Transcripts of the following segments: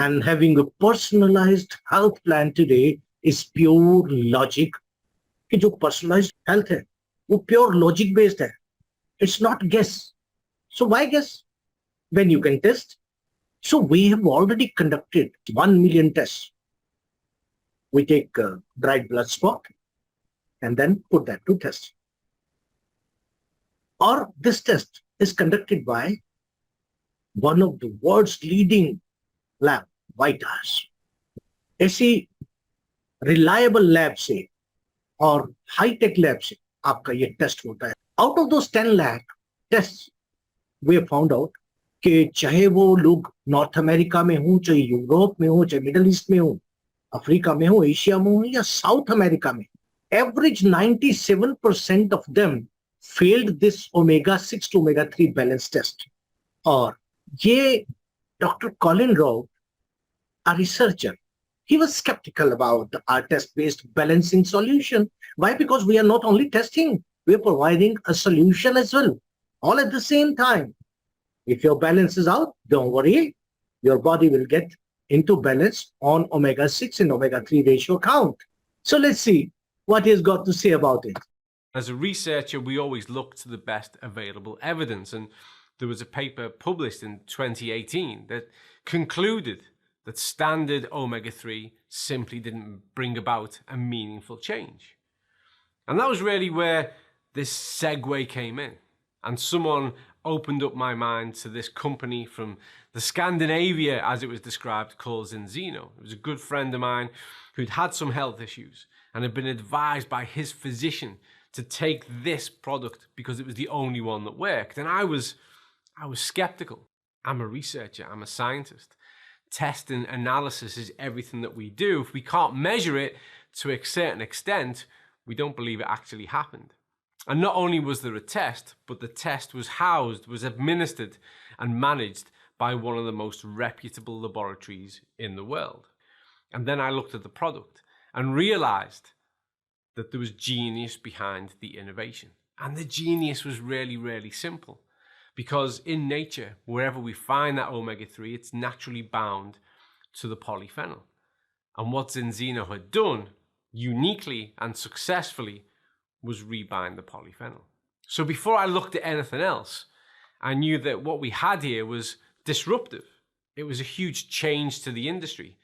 And having a personalized health plan today is pure logic. कि जो personalized health है, वो pure logic based है. It's not guess. So why guess when you can test? So we have already conducted 1 million tests. We take dried blood spot and then put that to test. Or this test is conducted by one of the world's leading lab, White House. ऐसी reliable lab से और high-tech lab से आपका ये test होता है. Out of those 10 lakh tests, we have found out कि चाहे वो लोग नॉर्थ अमेरिका में हो, चाहे यूरोप में हो, चाहे मिडल ईस्ट में हो, अफ्रीका में हो, एशिया में हो या साउथ अमेरिका में, average 97% of them failed this omega-6 to omega-3 balance test. और ये Dr. Colin Rowe, a researcher, he was skeptical about our test-based balancing solution. Why? Because we are not only testing, we are providing a solution as well, all at the same time. If your balance is out, don't worry, your body will get into balance on omega-6 and omega-3 ratio count. So let's see what he's got to say about it. As a researcher, we always look to the best available evidence, and there was a paper published in 2018 that concluded that standard omega-3 simply didn't bring about a meaningful change. And that was really where this segue came in. And someone opened up my mind to this company from the Scandinavia, as it was described, called Zinzino. It was a good friend of mine who'd had some health issues and had been advised by his physician to take this product because it was the only one that worked. And I was skeptical. I'm a researcher, I'm a scientist. Test and analysis is everything that we do. If we can't measure it to a certain extent, we don't believe it actually happened. And not only was there a test, but the test was housed, was administered and managed by one of the most reputable laboratories in the world. And then I looked at the product and realized that there was genius behind the innovation. And the genius was really, really simple. Because in nature, wherever we find that omega-3, it's naturally bound to the polyphenol. And what Zinzino had done, uniquely and successfully, was rebind the polyphenol. So before I looked at anything else, I knew that what we had here was disruptive. It was a huge change to the industry.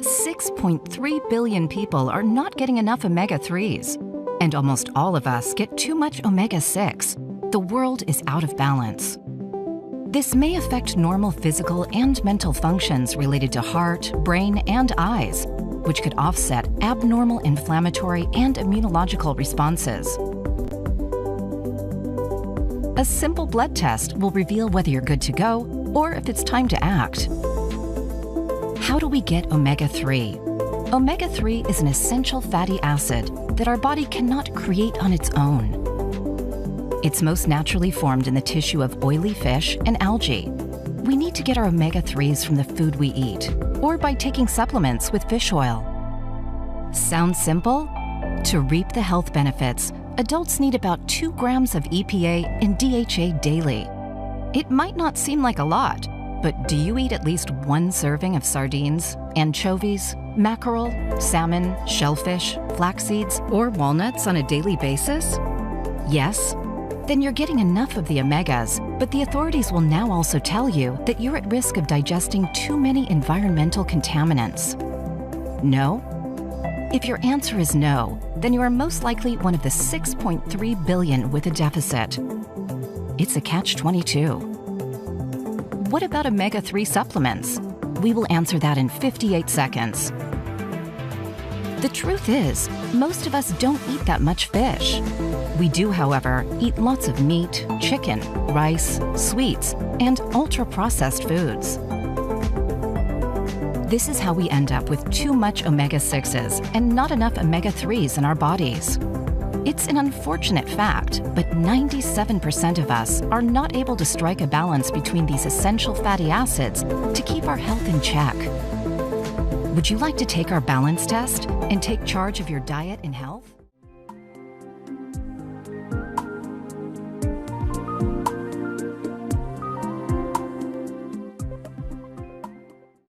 6.3 billion people are not getting enough omega-3s. And almost all of us get too much omega-6. The world is out of balance. This may affect normal physical and mental functions related to heart, brain, and eyes, which could offset abnormal inflammatory and immunological responses. A simple blood test will reveal whether you're good to go or if it's time to act. How do we get omega-3? Omega-3 is an essential fatty acid that our body cannot create on its own. It's most naturally formed in the tissue of oily fish and algae. We need to get our omega-3s from the food we eat or by taking supplements with fish oil. Sounds simple? To reap the health benefits, adults need about 2 grams of EPA and DHA daily. It might not seem like a lot, but do you eat at least 1 serving of sardines, anchovies, mackerel, salmon, shellfish, flax seeds, or walnuts on a daily basis? Yes? Then you're getting enough of the omegas, but the authorities will now also tell you that you're at risk of digesting too many environmental contaminants. No? If your answer is no, then you are most likely one of the 6.3 billion with a deficit. It's a catch-22. What about omega-3 supplements? We will answer that in 58 seconds. The truth is, most of us don't eat that much fish. We do, however, eat lots of meat, chicken, rice, sweets, and ultra-processed foods. This is how we end up with too much omega-6s and not enough omega-3s in our bodies. It's an unfortunate fact, but 97% of us are not able to strike a balance between these essential fatty acids to keep our health in check. Would you like to take our balance test and take charge of your diet and health?